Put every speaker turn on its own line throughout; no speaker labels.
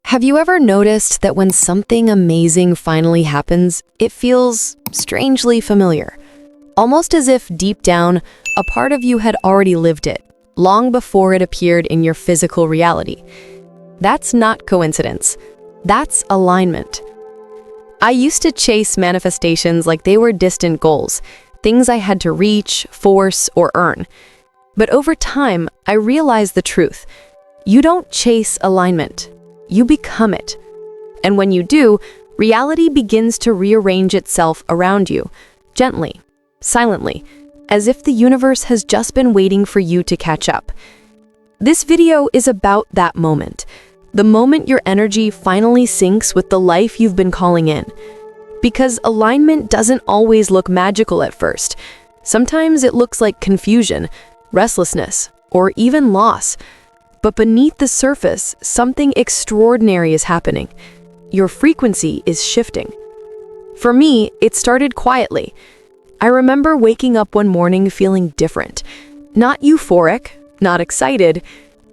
Have you ever noticed that when something amazing finally happens, it feels strangely familiar? Almost as if deep down, a part of you had already lived it, long before it appeared in your physical reality. That's not coincidence. That's alignment. I used to chase manifestations like they were distant goals, things I had to reach, force, or earn. But over time, I realized the truth. You don't chase alignment. You become it. And when you do, reality begins to rearrange itself around you, gently, silently, as if the universe has just been waiting for you to catch up. This video is about that moment, the moment your energy finally syncs with the life you've been calling in. Because alignment doesn't always look magical at first. Sometimes it looks like confusion, restlessness, or even loss. But beneath the surface, something extraordinary is happening. Your frequency is shifting. For me, it started quietly. I remember waking up one morning feeling different. Not euphoric, not excited,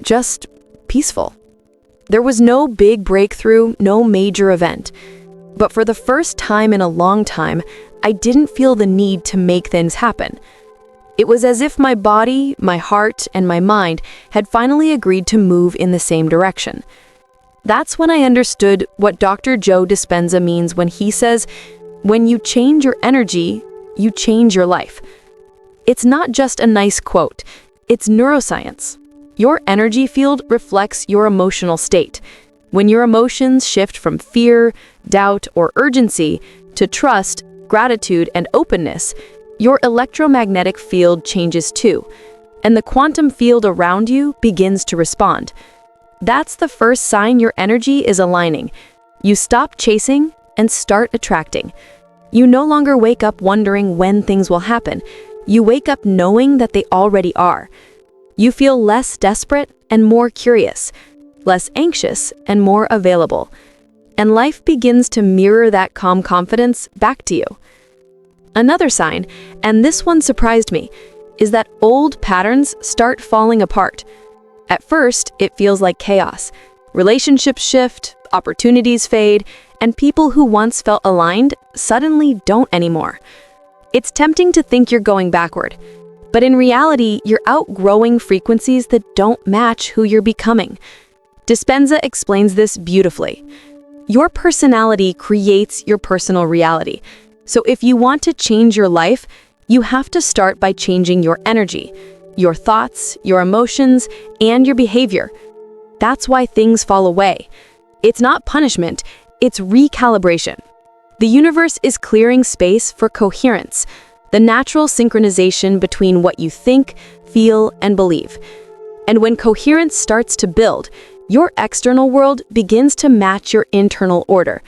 just peaceful. There was no big breakthrough, no major event. But for the first time in a long time, I didn't feel the need to make things happen. It was as if my body, my heart, and my mind had finally agreed to move in the same direction. That's when I understood what Dr. Joe Dispenza means when he says, when you change your energy, you change your life. It's not just a nice quote, it's neuroscience. Your energy field reflects your emotional state. When your emotions shift from fear, doubt, or urgency to trust, gratitude, and openness, your electromagnetic field changes too, and the quantum field around you begins to respond. That's the first sign your energy is aligning. You stop chasing and start attracting. You no longer wake up wondering when things will happen. You wake up knowing that they already are. You feel less desperate and more curious, less anxious and more available. And life begins to mirror that calm confidence back to you. Another sign, and this one surprised me, is that old patterns start falling apart. At first, it feels like chaos. Relationships shift, opportunities fade, and people who once felt aligned suddenly don't anymore. It's tempting to think you're going backward, but in reality, you're outgrowing frequencies that don't match who you're becoming. Dispenza explains this beautifully. Your personality creates your personal reality. So if you want to change your life, you have to start by changing your energy, your thoughts, your emotions, and your behavior. That's why things fall away. It's not punishment, it's recalibration. The universe is clearing space for coherence, the natural synchronization between what you think, feel, and believe. And when coherence starts to build, your external world begins to match your internal order.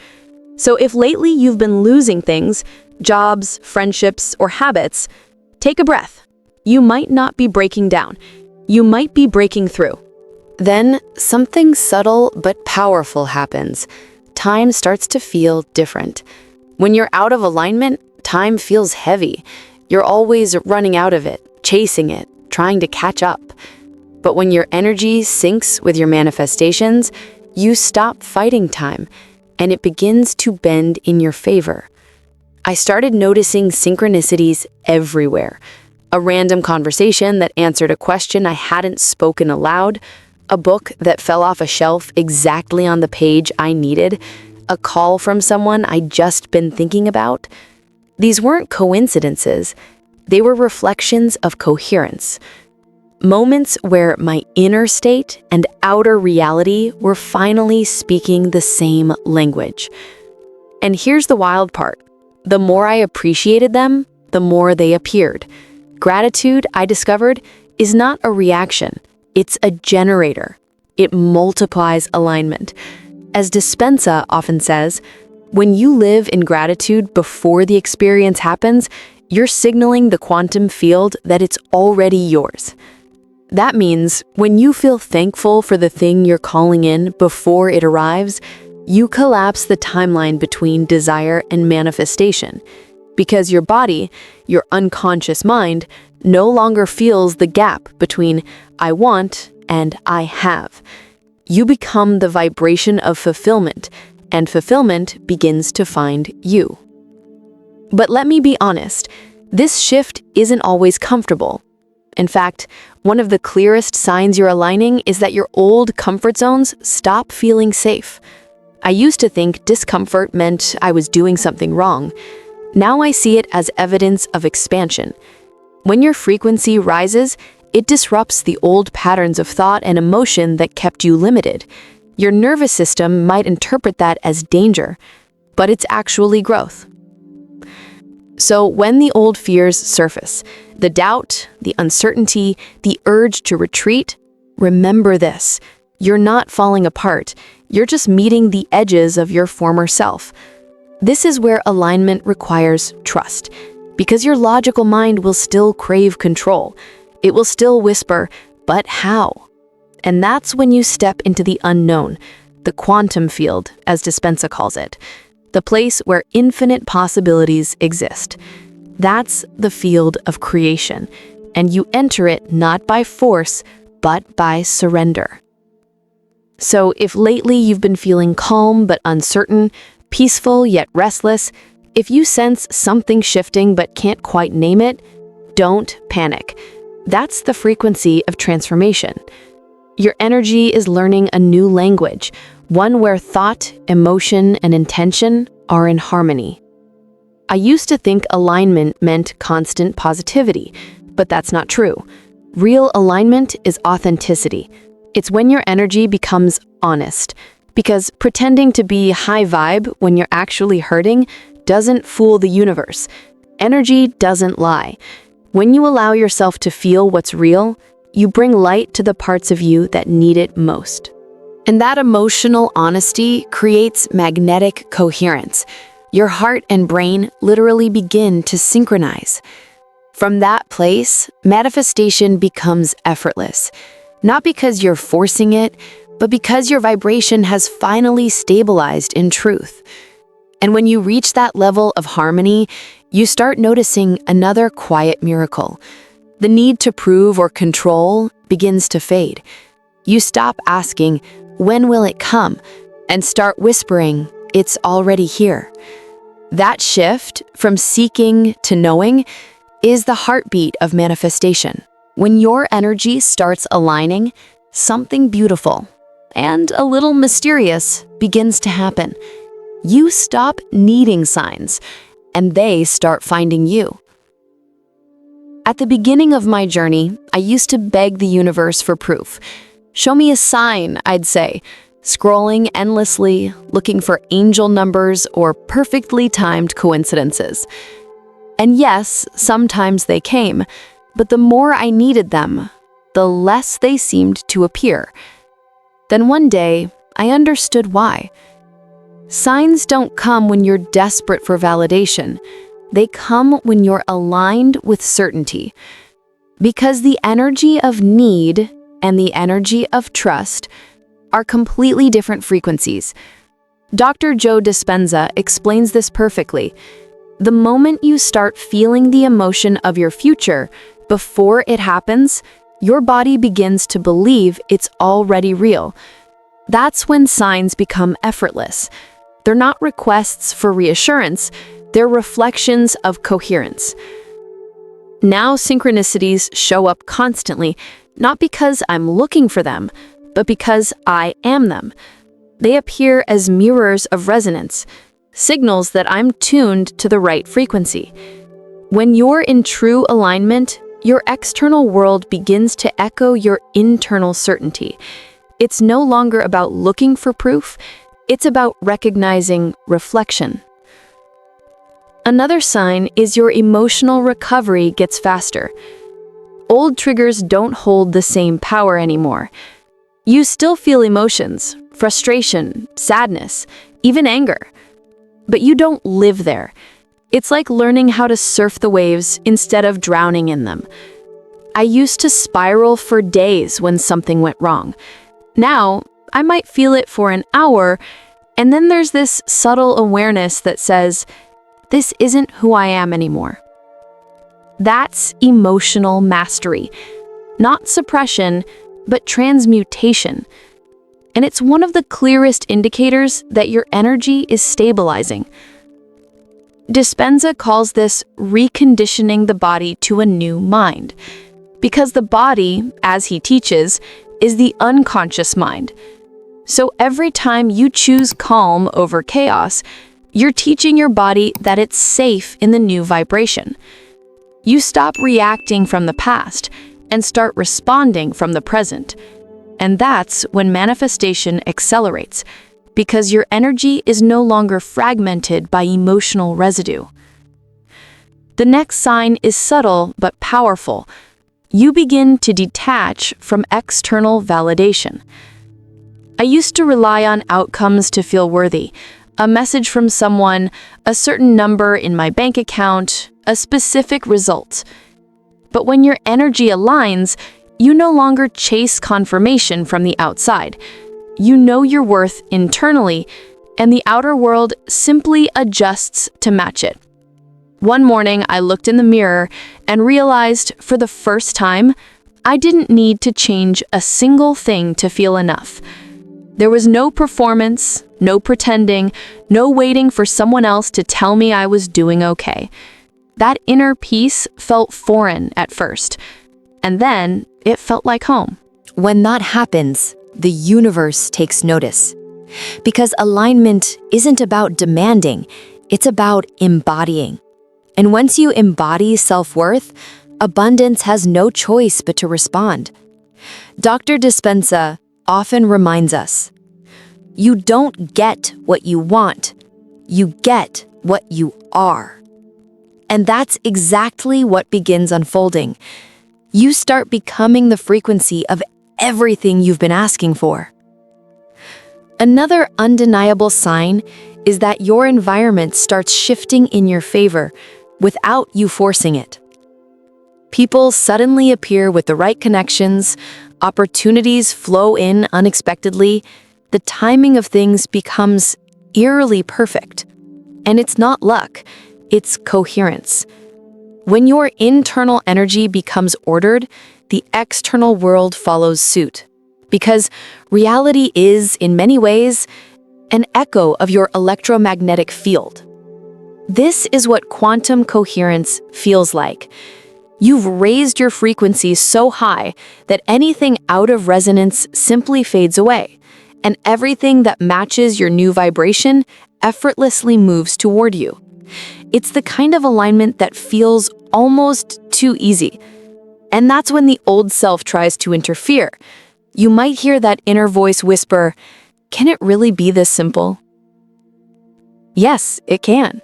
So if lately you've been losing things, jobs, friendships, or habits, take a breath. You might not be breaking down. You might be breaking through. Then something subtle but powerful happens. Time starts to feel different. When you're out of alignment, time feels heavy. You're always running out of it, chasing it, trying to catch up. But when your energy syncs with your manifestations, you stop fighting time, and it begins to bend in your favor. I started noticing synchronicities everywhere. A random conversation that answered a question I hadn't spoken aloud, a book that fell off a shelf exactly on the page I needed, a call from someone I'd just been thinking about. These weren't coincidences. They were reflections of coherence. Moments where my inner state and outer reality were finally speaking the same language. And here's the wild part. The more I appreciated them, the more they appeared. Gratitude, I discovered, is not a reaction. It's a generator. It multiplies alignment. As Dispenza often says, when you live in gratitude before the experience happens, you're signaling the quantum field that it's already yours. That means when you feel thankful for the thing you're calling in before it arrives, you collapse the timeline between desire and manifestation, because your body, your unconscious mind, no longer feels the gap between I want and I have. You become the vibration of fulfillment, and fulfillment begins to find you. But let me be honest, this shift isn't always comfortable. In fact, one of the clearest signs you're aligning is that your old comfort zones stop feeling safe. I used to think discomfort meant I was doing something wrong. Now I see it as evidence of expansion. When your frequency rises, it disrupts the old patterns of thought and emotion that kept you limited. Your nervous system might interpret that as danger, but it's actually growth. So when the old fears surface, the doubt, the uncertainty, the urge to retreat, remember this: you're not falling apart, you're just meeting the edges of your former self. This is where alignment requires trust, because your logical mind will still crave control. It will still whisper, but how? And that's when you step into the unknown, the quantum field, as Dispenza calls it, the place where infinite possibilities exist. That's the field of creation, and you enter it not by force, but by surrender. So if lately you've been feeling calm but uncertain, peaceful yet restless, if you sense something shifting but can't quite name it, don't panic. That's the frequency of transformation. Your energy is learning a new language, one where thought, emotion, and intention are in harmony. I used to think alignment meant constant positivity, but that's not true. Real alignment is authenticity. It's when your energy becomes honest, because pretending to be high vibe when you're actually hurting doesn't fool the universe. Energy doesn't lie. When you allow yourself to feel what's real, you bring light to the parts of you that need it most. And that emotional honesty creates magnetic coherence. Your heart and brain literally begin to synchronize. From that place, manifestation becomes effortless. Not because you're forcing it, but because your vibration has finally stabilized in truth. And when you reach that level of harmony, you start noticing another quiet miracle. The need to prove or control begins to fade. You stop asking, "When will it come?" and start whispering, "It's already here." That shift from seeking to knowing is the heartbeat of manifestation. When your energy starts aligning, something beautiful and a little mysterious begins to happen. You stop needing signs, and they start finding you. At the beginning of my journey, I used to beg the universe for proof. "Show me a sign," I'd say, scrolling endlessly, looking for angel numbers or perfectly timed coincidences. And yes, sometimes they came, but the more I needed them, the less they seemed to appear. Then one day, I understood why. Signs don't come when you're desperate for validation. They come when you're aligned with certainty. Because the energy of need and the energy of trust are completely different frequencies. Dr. Joe Dispenza explains this perfectly. The moment you start feeling the emotion of your future before it happens, your body begins to believe it's already real. That's when signs become effortless. They're not requests for reassurance, they're reflections of coherence. Now synchronicities show up constantly, not because I'm looking for them, but because I am them. They appear as mirrors of resonance, signals that I'm tuned to the right frequency. When you're in true alignment, your external world begins to echo your internal certainty. It's no longer about looking for proof, it's about recognizing reflection. Another sign is your emotional recovery gets faster. Old triggers don't hold the same power anymore. You still feel emotions, frustration, sadness, even anger. But you don't live there. It's like learning how to surf the waves instead of drowning in them. I used to spiral for days when something went wrong. Now, I might feel it for an hour, and then there's this subtle awareness that says, "This isn't who I am anymore." That's emotional mastery, not suppression, but transmutation. and it's one of the clearest indicators that your energy is stabilizing. Dispenza calls this reconditioning the body to a new mind, because the body, as he teaches, is the unconscious mind. So every time you choose calm over chaos, you're teaching your body that it's safe in the new vibration. You stop reacting from the past and start responding from the present. And that's when manifestation accelerates, because your energy is no longer fragmented by emotional residue. The next sign is subtle but powerful. You begin to detach from external validation. I used to rely on outcomes to feel worthy. A message from someone, a certain number in my bank account, a specific result. But when your energy aligns, you no longer chase confirmation from the outside. You know your worth internally, and the outer world simply adjusts to match it. One morning, I looked in the mirror and realized for the first time, I didn't need to change a single thing to feel enough. There was no performance, no pretending, no waiting for someone else to tell me I was doing okay. That inner peace felt foreign at first, and then it felt like home.
When that happens, the universe takes notice. Because alignment isn't about demanding, it's about embodying. And once you embody self-worth, abundance has no choice but to respond. Dr. Dispenza often reminds us, you don't get what you want, you get what you are. And that's exactly what begins unfolding. You start becoming the frequency of everything you've been asking for. Another undeniable sign is that your environment starts shifting in your favor without you forcing it. People suddenly appear with the right connections, opportunities flow in unexpectedly, the timing of things becomes eerily perfect. And it's not luck, it's coherence. When your internal energy becomes ordered, the external world follows suit. Because reality is, in many ways, an echo of your electromagnetic field. This is what quantum coherence feels like. You've raised your frequency so high that anything out of resonance simply fades away, and everything that matches your new vibration effortlessly moves toward you. It's the kind of alignment that feels almost too easy. And that's when the old self tries to interfere. You might hear that inner voice whisper, "Can it really be this simple?" Yes, it can.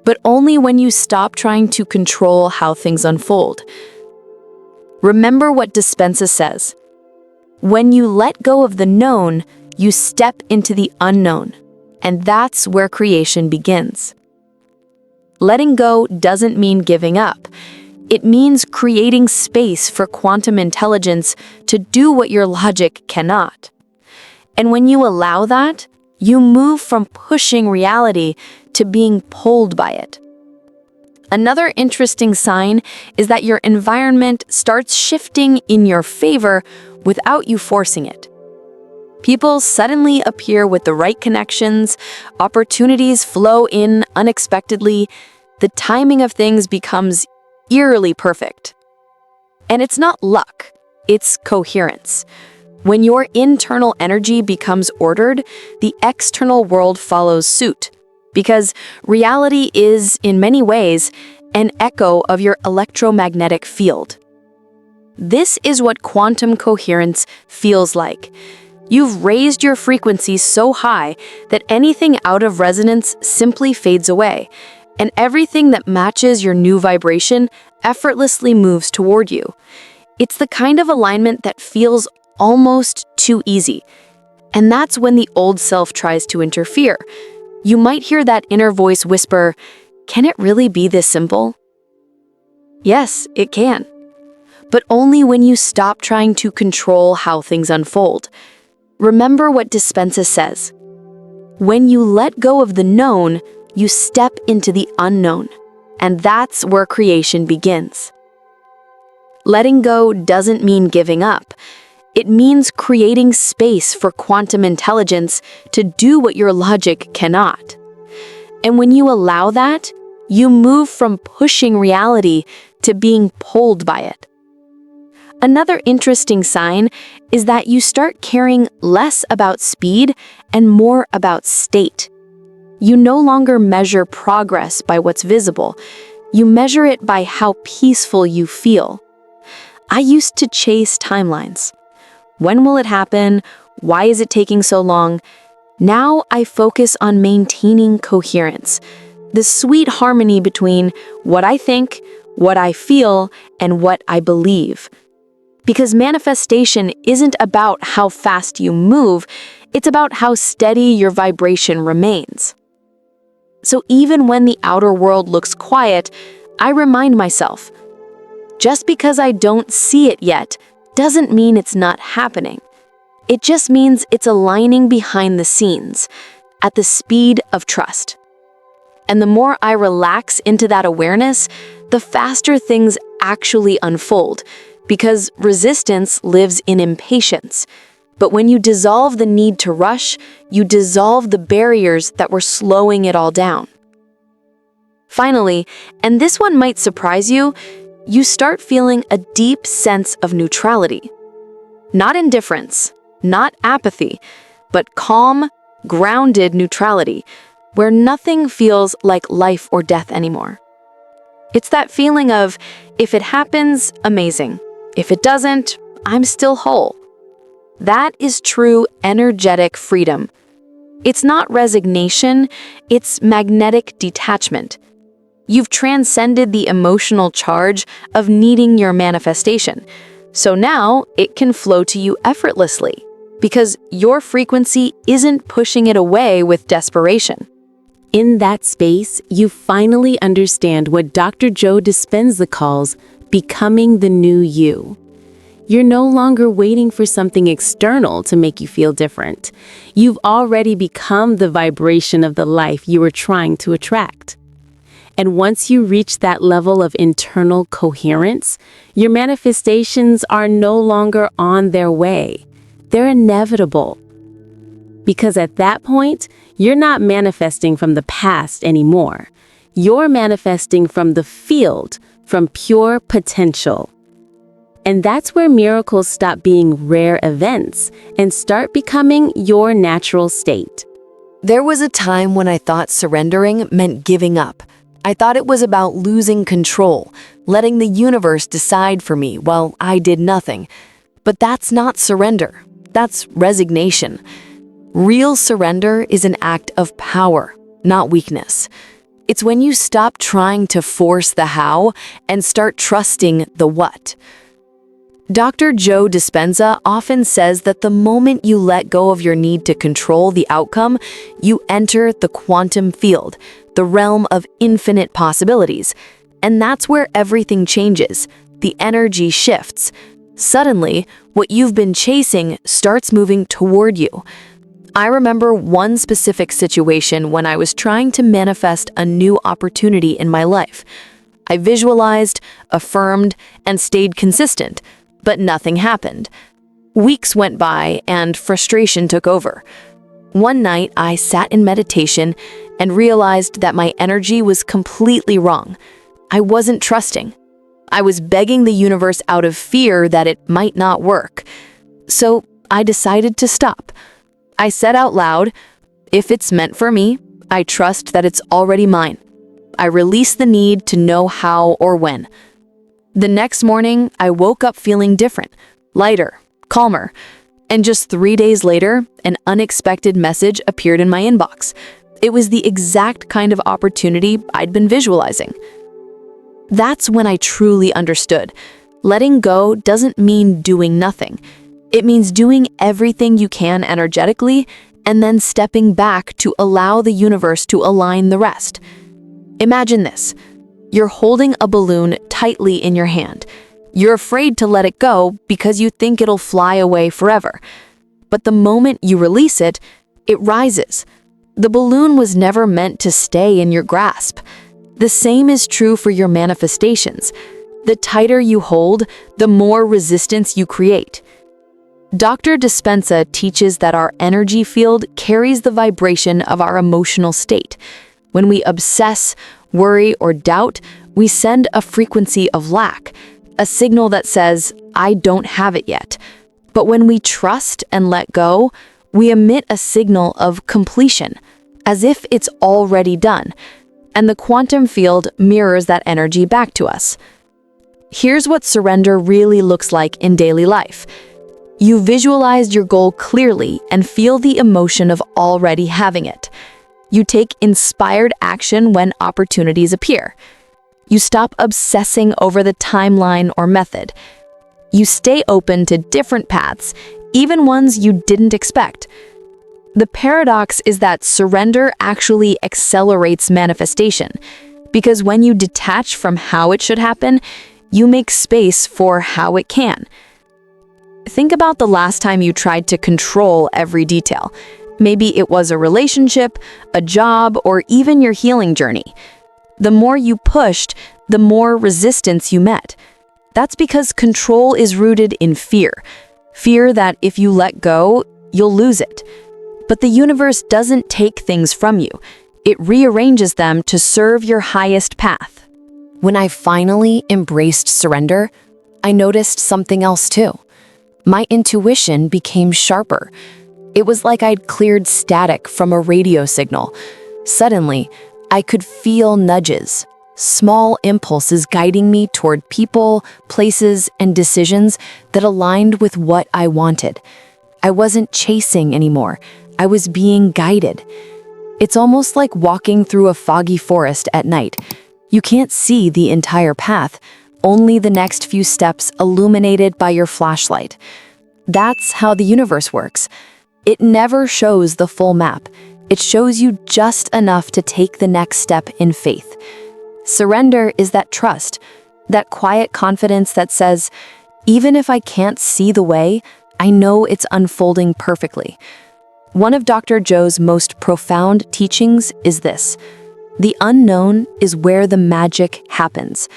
But only when you stop trying to control how things unfold. Remember what Dispenza says. When you let go of the known, you step into the unknown. And that's where creation begins. Letting go doesn't mean giving up. It means creating space for quantum intelligence to do what your logic cannot. And when you allow that, you move from pushing reality to being pulled by it. Another interesting sign is that your environment starts shifting in your favor without you forcing it. People suddenly appear with the right connections, opportunities flow in unexpectedly, the timing of things becomes eerily perfect. And it's not luck, it's coherence. When your internal energy becomes ordered, the external world follows suit, because reality is, in many ways, an echo of your electromagnetic field. This is what quantum coherence feels like. You've raised your frequency so high that anything out of resonance simply fades away, and everything that matches your new vibration effortlessly moves toward you. It's the kind of alignment that feels almost too easy. And that's when the old self tries to interfere. You might hear that inner voice whisper, "Can it really be this simple?" Yes, it can. But only when you stop trying to control how things unfold. Remember what Dispenza says. When you let go of the known, you step into the unknown. And that's where creation begins. Letting go doesn't mean giving up. It means creating space for quantum intelligence to do what your logic cannot. And when you allow that, you move from pushing reality to being pulled by it. Another interesting sign is that you start caring less about speed and more about state. You no longer measure progress by what's visible. You measure it by how peaceful you feel. I used to chase timelines. When will it happen? Why is it taking so long? Now I focus on maintaining coherence, the sweet harmony between what I think, what I feel, and what I believe. Because manifestation isn't about how fast you move, it's about how steady your vibration remains. So even when the outer world looks quiet, I remind myself, just because I don't see it yet doesn't mean it's not happening. It just means it's aligning behind the scenes, at the speed of trust. And the more I relax into that awareness, the faster things actually unfold, because resistance lives in impatience. But when you dissolve the need to rush, you dissolve the barriers that were slowing it all down. Finally, and this one might surprise you, you start feeling a deep sense of neutrality. Not indifference, not apathy, but calm, grounded neutrality, where nothing feels like life or death anymore. It's that feeling of, if it happens, amazing. If it doesn't, I'm still whole. That is true energetic freedom. It's not resignation, it's magnetic detachment. You've transcended the emotional charge of needing your manifestation, so now it can flow to you effortlessly, because your frequency isn't pushing it away with desperation.
In that space, you finally understand what Dr. Joe Dispenza calls becoming the new you. You're no longer waiting for something external to make you feel different. You've already become the vibration of the life you were trying to attract. And once you reach that level of internal coherence, your manifestations are no longer on their way. They're inevitable. Because at that point, you're not manifesting from the past anymore. You're manifesting from the field, from pure potential. And that's where miracles stop being rare events and start becoming your natural state.
There was a time when I thought surrendering meant giving up. I thought it was about losing control, letting the universe decide for me while I did nothing. But that's not surrender. That's resignation. Real surrender is an act of power, not weakness. It's when you stop trying to force the how and start trusting the what. Dr. Joe Dispenza often says that the moment you let go of your need to control the outcome, you enter the quantum field, the realm of infinite possibilities. And that's where everything changes. The energy shifts. Suddenly, what you've been chasing starts moving toward you. I remember one specific situation when I was trying to manifest a new opportunity in my life. I visualized, affirmed, and stayed consistent, but nothing happened. Weeks went by and frustration took over. One night, I sat in meditation and realized that my energy was completely wrong. I wasn't trusting. I was begging the universe out of fear that it might not work. So I decided to stop. I said out loud, if it's meant for me, I trust that it's already mine. I release the need to know how or when. The next morning, I woke up feeling different, lighter, calmer, and just 3 days later, an unexpected message appeared in my inbox. It was the exact kind of opportunity I'd been visualizing. That's when I truly understood. Letting go doesn't mean doing nothing. It means doing everything you can energetically and then stepping back to allow the universe to align the rest. Imagine this. You're holding a balloon tightly in your hand. You're afraid to let it go because you think it'll fly away forever. But the moment you release it, it rises. The balloon was never meant to stay in your grasp. The same is true for your manifestations. The tighter you hold, the more resistance you create. Dr. Dispenza teaches that our energy field carries the vibration of our emotional state. When we obsess, worry, or doubt, we send a frequency of lack, a signal that says, "I don't have it yet." But when we trust and let go, we emit a signal of completion, as if it's already done, and the quantum field mirrors that energy back to us. Here's what surrender really looks like in daily life. You visualized your goal clearly and feel the emotion of already having it. You take inspired action when opportunities appear. You stop obsessing over the timeline or method. You stay open to different paths, even ones you didn't expect. The paradox is that surrender actually accelerates manifestation, because when you detach from how it should happen, you make space for how it can. Think about the last time you tried to control every detail. Maybe it was a relationship, a job, or even your healing journey. The more you pushed, the more resistance you met. That's because control is rooted in fear. Fear that if you let go, you'll lose it. But the universe doesn't take things from you. It rearranges them to serve your highest path.
When I finally embraced surrender, I noticed something else too. My intuition became sharper. It was like I'd cleared static from a radio signal. Suddenly, I could feel nudges, small impulses guiding me toward people, places, and decisions that aligned with what I wanted. I wasn't chasing anymore. I was being guided. It's almost like walking through a foggy forest at night. You can't see the entire path, only the next few steps illuminated by your flashlight. That's how the universe works. It never shows the full map. It shows you just enough to take the next step in faith. Surrender is that trust, that quiet confidence that says, even if I can't see the way, I know it's unfolding perfectly. One of Dr. Joe's most profound teachings is this: the unknown is where the magic happens.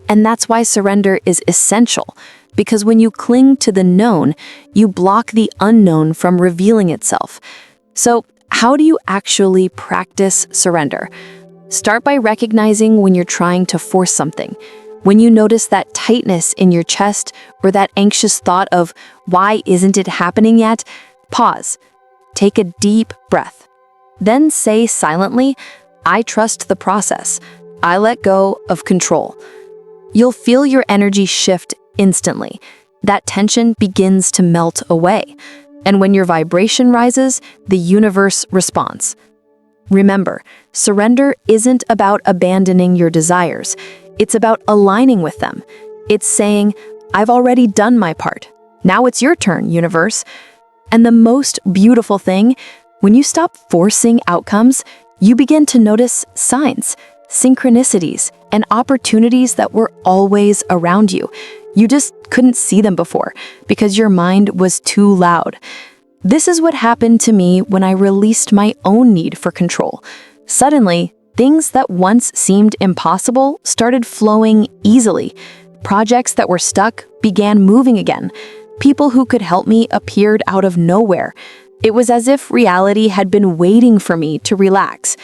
And that's why surrender is essential, because when you cling to the known, you block the unknown from revealing itself. So, how do you actually practice surrender? Start by recognizing when you're trying to force something. When you notice that tightness in your chest or that anxious thought of, why isn't it happening yet? Pause. Take a deep breath. Then say silently, I trust the process. I let go of control. You'll feel your energy shift instantly. That tension begins to melt away. And when your vibration rises, the universe responds. Remember, surrender isn't about abandoning your desires. It's about aligning with them. It's saying, I've already done my part. Now it's your turn, universe. And the most beautiful thing, when you stop forcing outcomes, you begin to notice signs, synchronicities, and opportunities that were always around you. You just couldn't see them before because your mind was too loud. This is what happened to me when I released my own need for control. Suddenly, things that once seemed impossible started flowing easily. Projects that were stuck began moving again. People who could help me appeared out of nowhere. It was as if reality had been waiting for me to relax.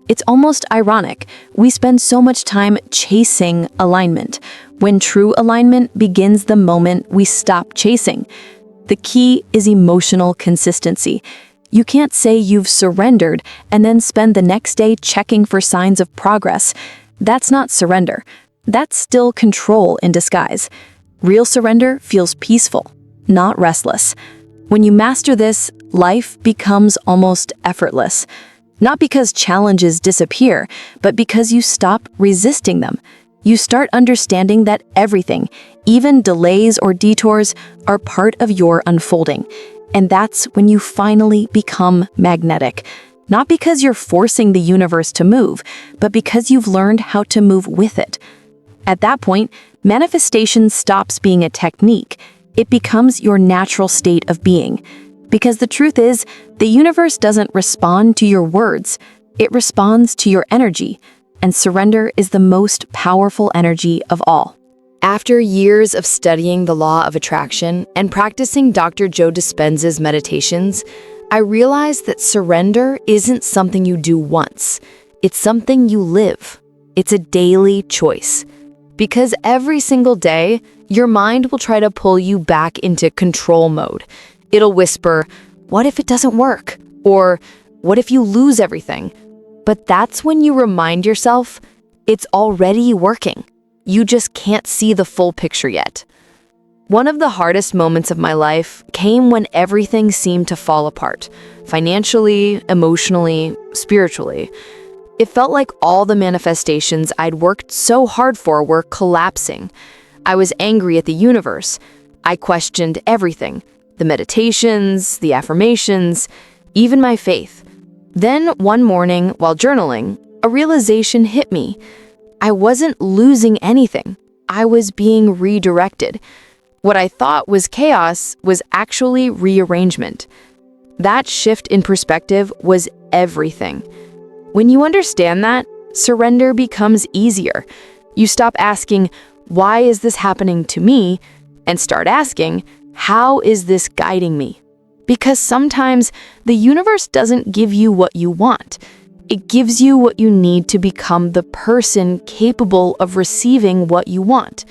It's almost ironic. We spend so much time chasing alignment, when true alignment begins the moment we stop chasing. The key is emotional consistency. You can't say you've surrendered and then spend the next day checking for signs of progress. That's not surrender. That's still control in disguise. Real surrender feels peaceful, not restless. When you master this, life becomes almost effortless. Not because challenges disappear, but because you stop resisting them. You start understanding that everything, even delays or detours, are part of your unfolding. And that's when you finally become magnetic. Not because you're forcing the universe to move, but because you've learned how to move with it. At that point, manifestation stops being a technique. It becomes your natural state of being. Because the truth is, the universe doesn't respond to your words, it responds to your energy, and surrender is the most powerful energy of all. After years of studying the law of attraction and practicing Dr. Joe Dispenza's meditations, I realized that surrender isn't something you do once. It's something you live. It's a daily choice. Because every single day, your mind will try to pull you back into control mode. It'll whisper, "What if it doesn't work?" Or, "What if you lose everything?" But that's when you remind yourself, it's already working. You just can't see the full picture yet. One of the hardest moments of my life came when everything seemed to fall apart, financially, emotionally, spiritually. It felt like all the manifestations I'd worked so hard for were collapsing. I was angry at the universe. I questioned everything, the meditations, the affirmations, even my faith. Then one morning, while journaling, a realization hit me. I wasn't losing anything. I was being redirected. What I thought was chaos was actually rearrangement. That shift in perspective was everything. When you understand that, surrender becomes easier. You stop asking, "Why is this happening to me?" and start asking, "How is this guiding me?" Because sometimes the universe doesn't give you what you want. It gives you what you need to become the person capable of receiving what you want.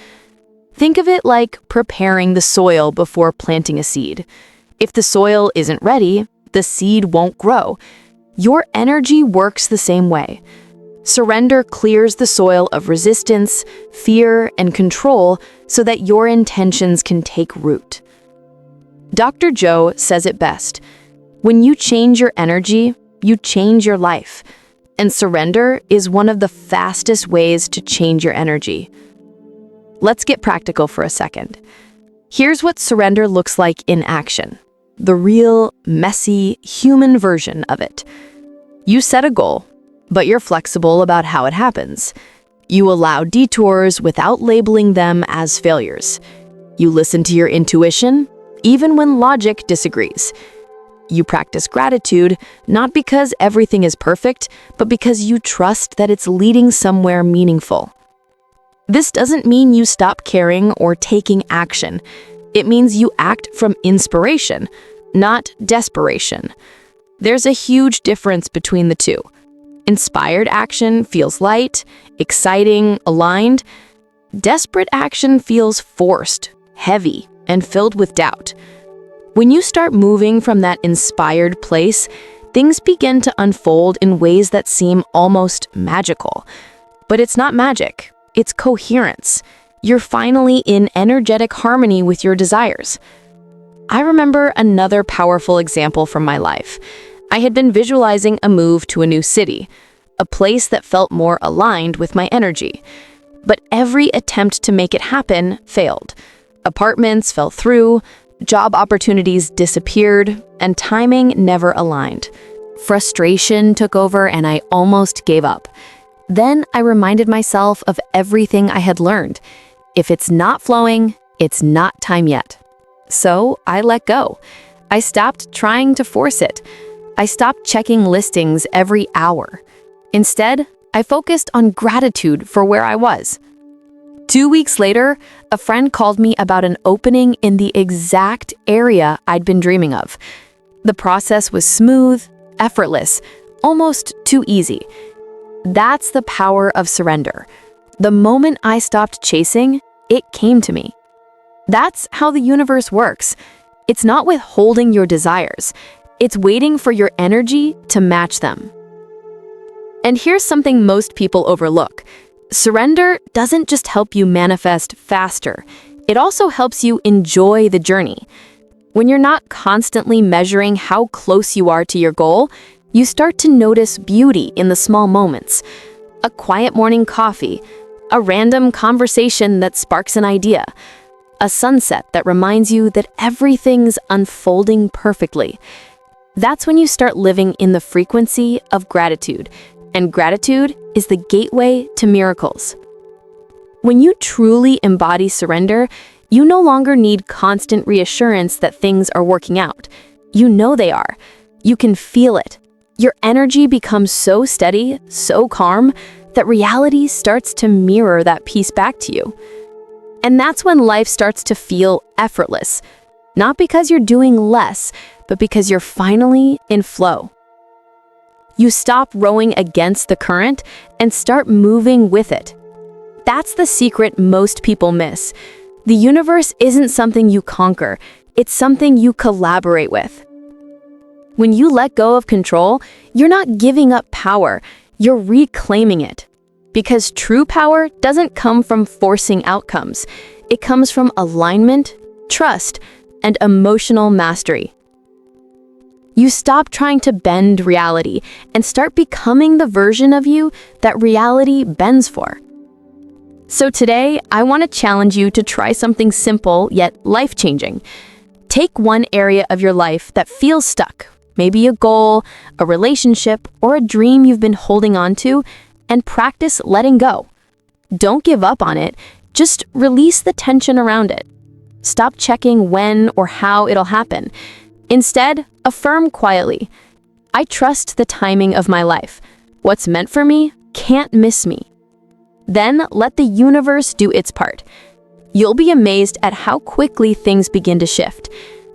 Think of it like preparing the soil before planting a seed. If the soil isn't ready, the seed won't grow. Your energy works the same way. Surrender clears the soil of resistance, fear, and control so that your intentions can take root. Dr. Joe says it best. When you change your energy, you change your life. And surrender is one of the fastest ways to change your energy. Let's get practical for a second. Here's what surrender looks like in action. The real, messy, human version of it. You set a goal, but you're flexible about how it happens. You allow detours without labeling them as failures. You listen to your intuition, even when logic disagrees. You practice gratitude, not because everything is perfect, but because you trust that it's leading somewhere meaningful. This doesn't mean you stop caring or taking action. It means you act from inspiration, not desperation. There's a huge difference between the two. Inspired action feels light, exciting, aligned. Desperate action feels forced, heavy, and filled with doubt. When you start moving from that inspired place, things begin to unfold in ways that seem almost magical. But it's not magic, it's coherence. You're finally in energetic harmony with your desires. I remember another powerful example from my life. I had been visualizing a move to a new city, a place that felt more aligned with my energy. But every attempt to make it happen failed. Apartments fell through, job opportunities disappeared, and timing never aligned. Frustration took over and I almost gave up. Then I reminded myself of everything I had learned. If it's not flowing, it's not time yet. So I let go. I stopped trying to force it. I stopped checking listings every hour. Instead, I focused on gratitude for where I was. 2 weeks later, a friend called me about an opening in the exact area I'd been dreaming of. The process was smooth, effortless, almost too easy. That's the power of surrender. The moment I stopped chasing, it came to me. That's how the universe works. It's not withholding your desires. It's waiting for your energy to match them. And here's something most people overlook. Surrender doesn't just help you manifest faster. It also helps you enjoy the journey. When you're not constantly measuring how close you are to your goal, you start to notice beauty in the small moments. A quiet morning coffee, a random conversation that sparks an idea, a sunset that reminds you that everything's unfolding perfectly. That's when you start living in the frequency of gratitude, and gratitude is the gateway to miracles. When you truly embody surrender, you no longer need constant reassurance that things are working out. You know they are. You can feel it. Your energy becomes so steady, so calm, that reality starts to mirror that peace back to you.
And that's when life starts to feel effortless. Not because you're doing less, but because you're finally in flow. You stop rowing against the current and start moving with it. That's the secret most people miss. The universe isn't something you conquer, it's something you collaborate with. When you let go of control, you're not giving up power, you're reclaiming it. Because true power doesn't come from forcing outcomes. It comes from alignment, trust, and emotional mastery. You stop trying to bend reality and start becoming the version of you that reality bends for. So today, I want to challenge you to try something simple yet life-changing. Take one area of your life that feels stuck, maybe a goal, a relationship, or a dream you've been holding on to, and practice letting go. Don't give up on it, just release the tension around it. Stop checking when or how it'll happen. Instead, affirm quietly, I trust the timing of my life. What's meant for me can't miss me. Then let the universe do its part. You'll be amazed at how quickly things begin to shift.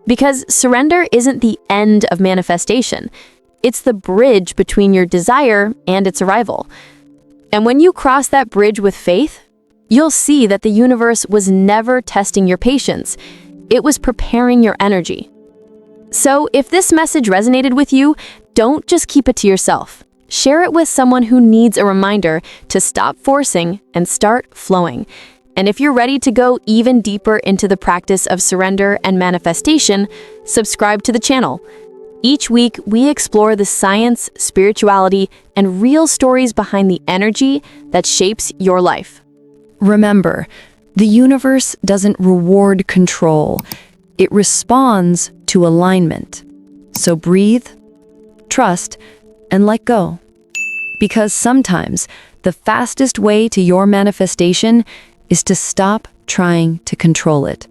Because surrender isn't the end of manifestation. It's the bridge between your desire and its arrival. And when you cross that bridge with faith, you'll see that the universe was never testing your patience. It was preparing your energy. So if this message resonated with you, don't just keep it to yourself. Share it with someone who needs a reminder to stop forcing and start flowing. And if you're ready to go even deeper into the practice of surrender and manifestation, subscribe to the channel. Each week, we explore the science, spirituality, and real stories behind the energy that shapes your life.
Remember, the universe doesn't reward control. It responds to alignment. So breathe, trust, and let go. Because sometimes the fastest way to your manifestation is to stop trying to control it.